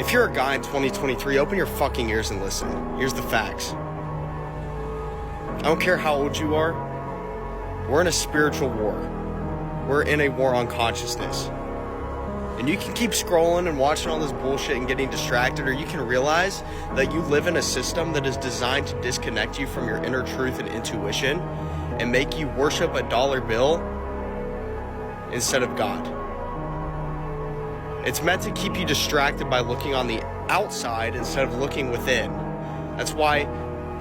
If you're a guy in 2023, open your fucking ears and listen. Here's the facts. I don't care how old you are. We're in a spiritual war. We're in a war on consciousness. And you can keep scrolling and watching all this bullshit and getting distracted, or you can realize that you live in a system that is designed to disconnect you from your inner truth and intuition and make you worship a dollar bill instead of God. It's meant to keep you distracted by looking on the outside instead of looking within. That's why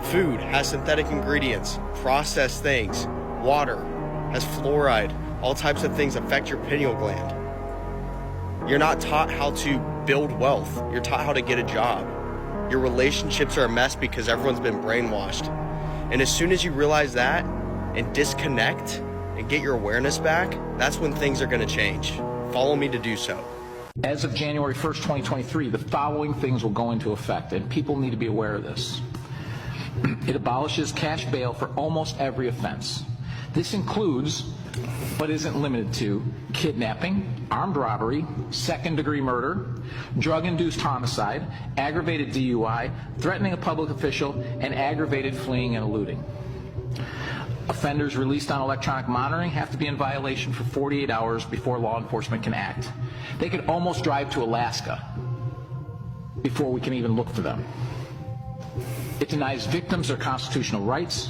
food has synthetic ingredients, processed things, water has fluoride, all types of things affect your pineal gland. You're not taught how to build wealth. You're taught how to get a job. Your relationships are a mess because everyone's been brainwashed. And as soon as you realize that and disconnect and get your awareness back, that's when things are going to change. Follow me to do so. As of January 1st, 2023, the following things will go into effect, and people need to be aware of this. It abolishes cash bail for almost every offense. This includes, but isn't limited to, kidnapping, armed robbery, second-degree murder, drug-induced homicide, aggravated DUI, threatening a public official, and aggravated fleeing and eluding. Offenders released on electronic monitoring have to be in violation for 48 hours before law enforcement can act. They could almost drive to Alaska before we can even look for them. It denies victims their constitutional rights.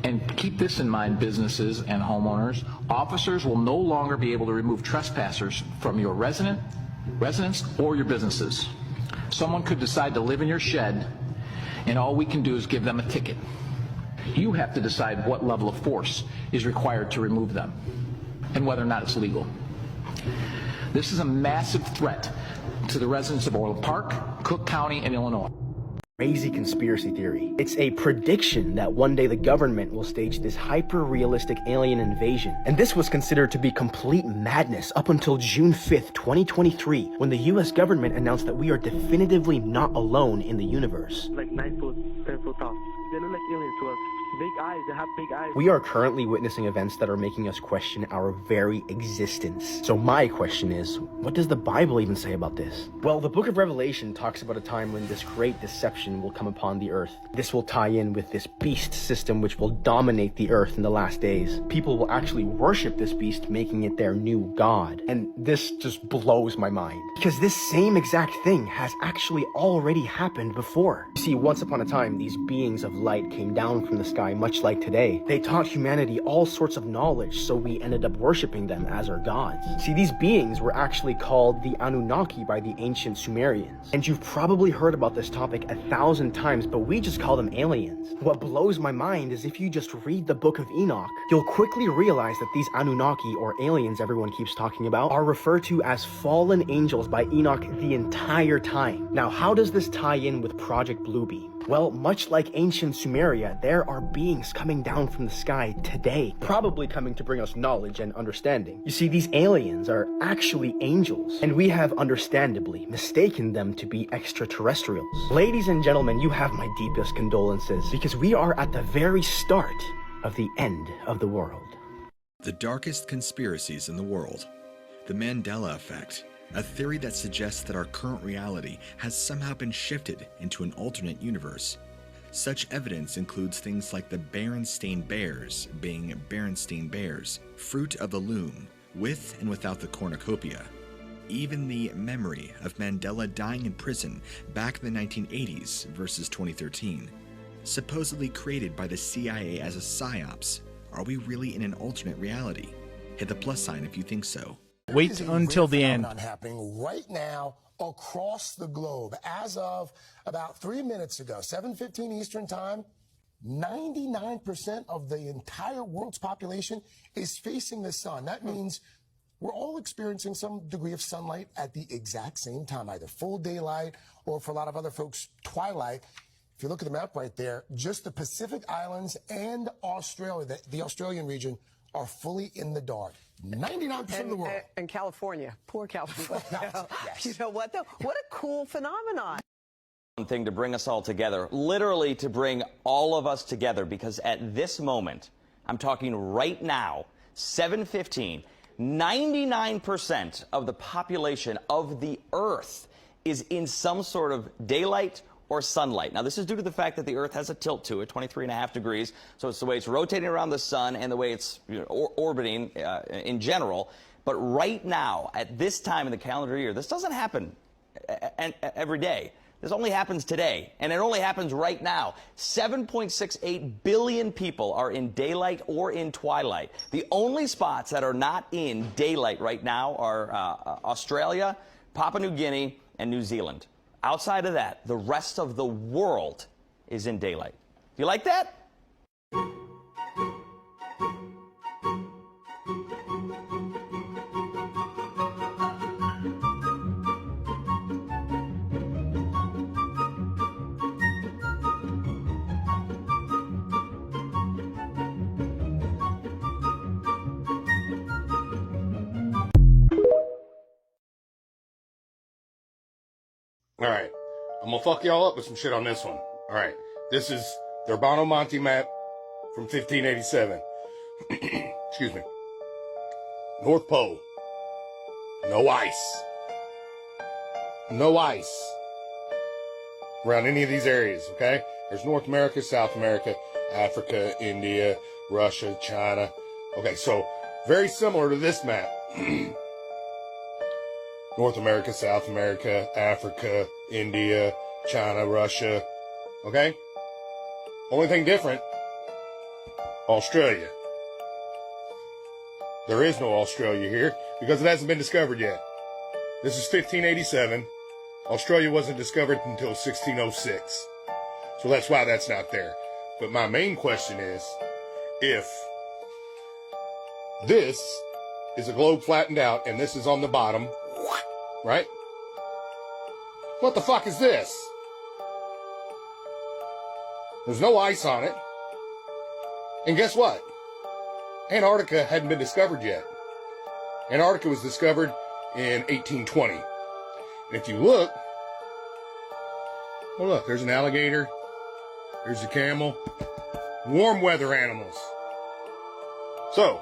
And keep this in mind, businesses and homeowners, officers will no longer be able to remove trespassers from your residence or your businesses. Someone could decide to live in your shed, and all we can do is give them a ticket. You have to decide what level of force is required to remove them and whether or not it's legal. This is a massive threat to the residents of Orland Park, Cook County, and Illinois. Crazy conspiracy theory. It's a prediction that one day the government will stage this hyper-realistic alien invasion. And this was considered to be complete madness up until June 5th, 2023, when the US government announced that we are definitively not alone in the universe. Like 9 foot, 10 foot tall. They look like aliens to us. Big eyes, they have big eyes. We are currently witnessing events that are making us question our very existence. So my question is, what does the Bible even say about this? Well, the book of Revelation talks about a time when this great deception will come upon the earth. This will tie in with this beast system which will dominate the earth in the last days. People will actually worship this beast, making it their new god. And this just blows my mind, because this same exact thing has actually already happened before. You see, once upon a time, these beings of light came down from the sky, much like today. They taught humanity all sorts of knowledge, so we ended up worshiping them as our gods. See, these beings were actually called the Anunnaki by the ancient Sumerians. And you've probably heard about this topic 1,000 times, but we just call them aliens. What blows my mind is if you just read the book of Enoch, you'll quickly realize that these Anunnaki, or aliens everyone keeps talking about, are referred to as fallen angels by Enoch the entire time. Now, how does this tie in with Project Bluebeam? Well, much like ancient Sumeria, there are beings coming down from the sky today, probably coming to bring us knowledge and understanding. You see, these aliens are actually angels, and we have understandably mistaken them to be extraterrestrials. Ladies and gentlemen, you have my deepest condolences, because we are at the very start of the end of the world. The darkest conspiracies in the world. The Mandela effect. A theory that suggests that our current reality has somehow been shifted into an alternate universe. Such evidence includes things like the Berenstain Bears being Berenstain Bears, fruit of the loom, with and without the cornucopia. Even the memory of Mandela dying in prison back in the 1980s versus 2013. Supposedly created by the CIA as a psyops. Are we really in an alternate reality? Hit the plus sign if you think so. Wait until the end. Happening right now across the globe. As of about 3 minutes ago, 7:15 Eastern Time, 99% of the entire world's population is facing the sun. That means we're all experiencing some degree of sunlight at the exact same time, either full daylight or, for a lot of other folks, twilight. If you look at the map right there, just the Pacific Islands and Australia, the Australian region, are fully in the dark. 99% of the world. And California, poor California. Yes. You know what, though? What a cool phenomenon. One thing to bring us all together, literally to bring all of us together, because at this moment, I'm talking right now, 7:15, 99% of the population of the Earth is in some sort of daylight or sunlight. Now, this is due to the fact that the Earth has a tilt to it, 23.5 degrees. So it's the way it's rotating around the sun and the way it's orbiting in general. But right now, at this time in the calendar year, this doesn't happen every day. This only happens today, and it only happens right now. 7.68 billion people are in daylight or in twilight. The only spots that are not in daylight right now are Australia, Papua New Guinea, and New Zealand. Outside of that, the rest of the world is in daylight. You like that? All right, I'm gonna fuck y'all up with some shit on this one. All right, this is the Urbano Monte map from 1587. Excuse me. North Pole. No ice. No ice around any of these areas, okay? There's North America, South America, Africa, India, Russia, China. Okay, so very similar to this map. North America, South America, Africa, India, China, Russia. Okay? Only thing different, Australia. There is no Australia here because it hasn't been discovered yet. This is 1587. Australia wasn't discovered until 1606. So that's why that's not there. But my main question is, if this is a globe flattened out and this is on the bottom, right? What the fuck is this? There's no ice on it. And guess what? Antarctica hadn't been discovered yet. Antarctica was discovered in 1820. And if you look, well, look, there's an alligator. There's a camel. Warm weather animals. So,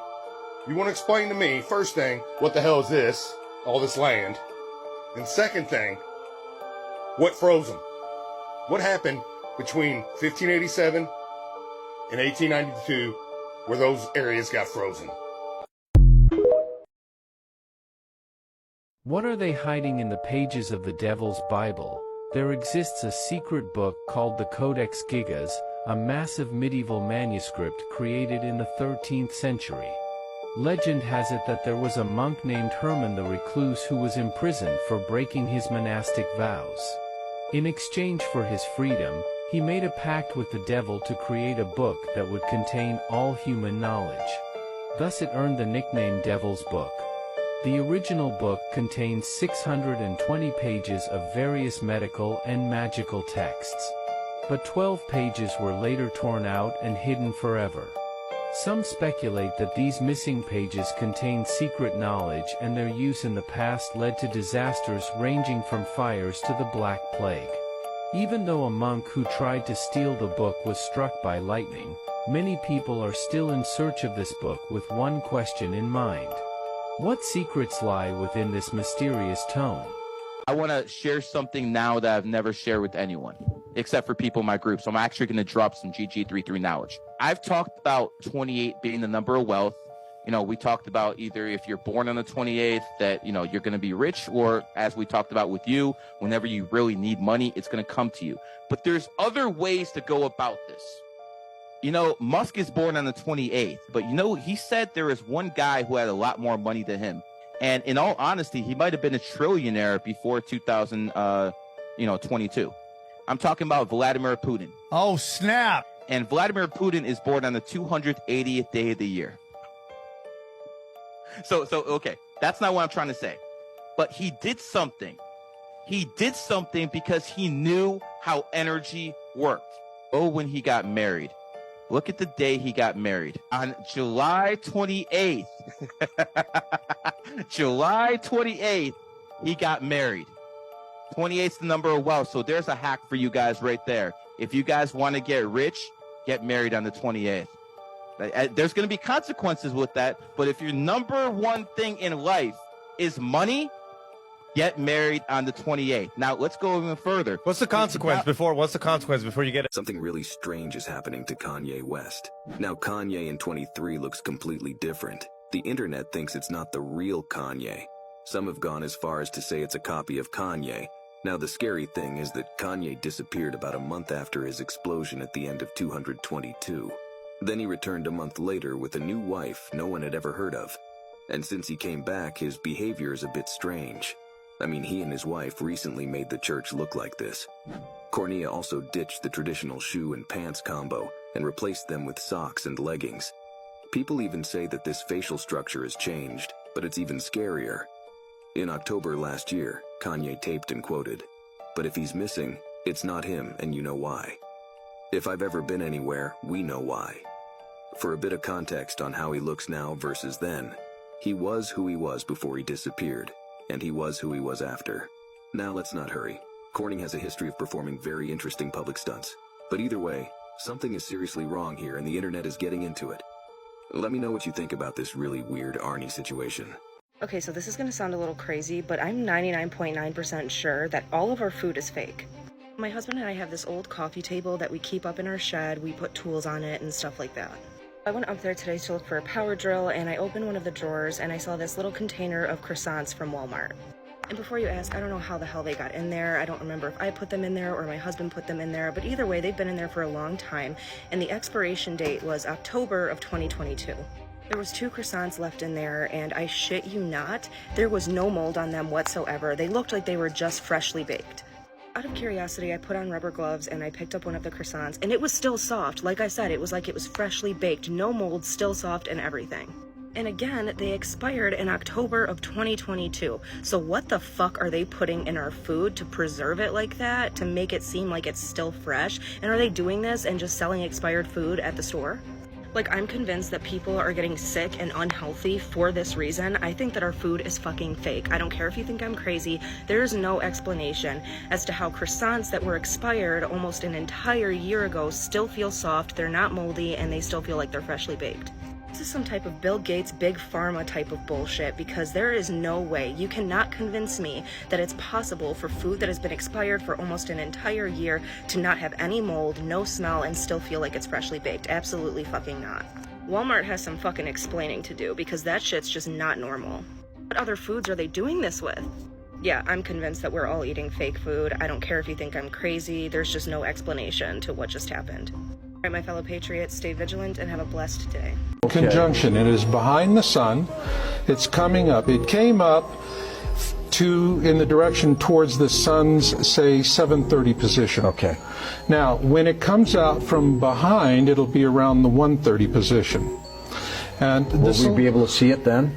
you want to explain to me, first thing, what the hell is this? All this land. And second thing, what froze them? What happened between 1587 and 1892 where those areas got frozen? What are they hiding in the pages of the Devil's Bible? There exists a secret book called the Codex Gigas, a massive medieval manuscript created in the 13th century. Legend has it that there was a monk named Herman the Recluse who was imprisoned for breaking his monastic vows. In exchange for his freedom, he made a pact with the devil to create a book that would contain all human knowledge. Thus it earned the nickname Devil's Book. The original book contains 620 pages of various medical and magical texts. But 12 pages were later torn out and hidden forever. Some speculate that these missing pages contain secret knowledge and their use in the past led to disasters ranging from fires to the Black Plague. Even though a monk who tried to steal the book was struck by lightning, many people are still in search of this book with one question in mind. What secrets lie within this mysterious tome? I want to share something now that I've never shared with anyone, except for people in my group. So I'm actually going to drop some GG33 knowledge. I've talked about 28 being the number of wealth. You know, we talked about either if you're born on the 28th that, you know, you're going to be rich, or as we talked about with you, whenever you really need money, it's going to come to you. But there's other ways to go about this. You know, Musk is born on the 28th, but you know, he said there is one guy who had a lot more money than him. And in all honesty, he might have been a trillionaire before 2022. I'm talking about Vladimir Putin. Oh, snap. And Vladimir Putin is born on the 280th day of the year. So okay, that's not what I'm trying to say. But he did something. He did something because he knew how energy worked. Oh, when he got married. Look at the day he got married. On July 28th. July 28th, he got married. 28 is the number of wealth. So there's a hack for you guys right there. If you guys want to get rich, get married on the 28th. There's going to be consequences with that. But if your number one thing in life is money, get married on the 28th. Now, let's go even further. What's the consequence before you get it? Something really strange is happening to Kanye West. Now, Kanye in 23 looks completely different. The internet thinks it's not the real Kanye. Some have gone as far as to say it's a copy of Kanye. Now, the scary thing is that Kanye disappeared about a month after his explosion at the end of 222. Then he returned a month later with a new wife no one had ever heard of. And since he came back, his behavior is a bit strange. I mean, he and his wife recently made the church look like this. Cornea also ditched the traditional shoe and pants combo and replaced them with socks and leggings. People even say that this facial structure has changed, but it's even scarier. In October last year, Kanye taped and quoted, "But if he's missing, it's not him, and you know why. If I've ever been anywhere, we know why." For a bit of context on how he looks now versus then, he was who he was before he disappeared, and he was who he was after. Now let's not hurry. Corning has a history of performing very interesting public stunts. But either way, something is seriously wrong here and the internet is getting into it. Let me know what you think about this really weird Arnie situation. Okay, so this is gonna sound a little crazy, but I'm 99.9% sure that all of our food is fake. My husband and I have this old coffee table that we keep up in our shed. We put tools on it and stuff like that. I went up there today to look for a power drill, and I opened one of the drawers and I saw this little container of croissants from Walmart. And before you ask, I don't know how the hell they got in there. I don't remember if I put them in there or my husband put them in there, but either way, they've been in there for a long time, and the expiration date was October of 2022. There was 2 croissants left in there, and I shit you not, there was no mold on them whatsoever. They looked like they were just freshly baked. Out of curiosity, I put on rubber gloves and I picked up one of the croissants, and it was still soft. Like I said, it was like it was freshly baked, no mold, still soft and everything. And again, they expired in October of 2022. So what the fuck are they putting in our food to preserve it like that, to make it seem like it's still fresh? And are they doing this and just selling expired food at the store? Like, I'm convinced that people are getting sick and unhealthy for this reason. I think that our food is fucking fake. I don't care if you think I'm crazy. There's no explanation as to how croissants that were expired almost an entire year ago still feel soft, they're not moldy, and they still feel like they're freshly baked. This is some type of Bill Gates big pharma type of bullshit, because there is no way, you cannot convince me that it's possible for food that has been expired for almost an entire year to not have any mold, no smell, and still feel like it's freshly baked. Absolutely fucking not. Walmart has some fucking explaining to do, because that shit's just not normal. What other foods are they doing this with? Yeah, I'm convinced that we're all eating fake food. I don't care if you think I'm crazy. There's just no explanation to what just happened. All right, my fellow patriots, stay vigilant and have a blessed day. Conjunction. It is behind the sun. It's coming up. It came up in the direction towards the sun's, say, 7:30 position. Okay. Now, when it comes out from behind, it'll be around the 1:30 position. And will we be able to see it then?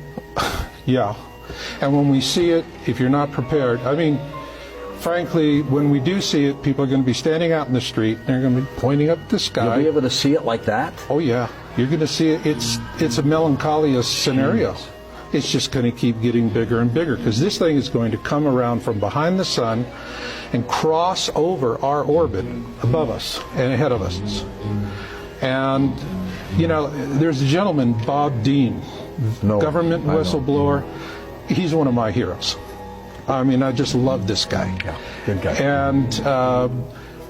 Yeah. And when we see it, if you're not prepared, I mean, frankly, when we do see it, people are going to be standing out in the street. They're going to be pointing up at the sky. You'll be able to see it like that? Oh, yeah. You're going to see it. It's a melancholia scenario. Jeez. It's just going to keep getting bigger and bigger, because this thing is going to come around from behind the sun and cross over our orbit above us and ahead of us. And, you know, there's a gentleman, Bob Dean, government whistleblower. He's one of my heroes. I mean, I just love this guy. Yeah, good guy. And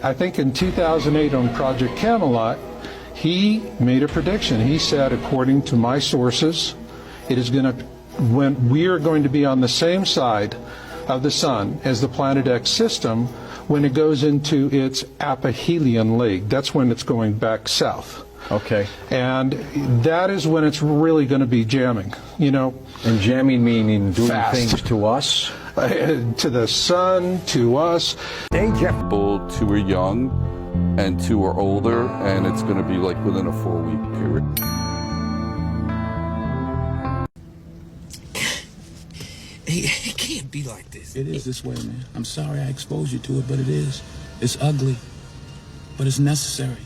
I think in 2008 on Project Camelot, he made a prediction. He said, according to my sources, it is going to, when we are going to be on the same side of the sun as the Planet X system when it goes into its aphelion leg. That's when it's going back south. Okay. And that is when it's really going to be jamming, you know. And jamming meaning doing fast. Things to us? To the sun, to us. People 2 are young and 2 are older, and it's going to be like within a 4-week period. It can't be like this. It is this way, man. I'm sorry I exposed you to it, but it is. It's ugly, but it's necessary.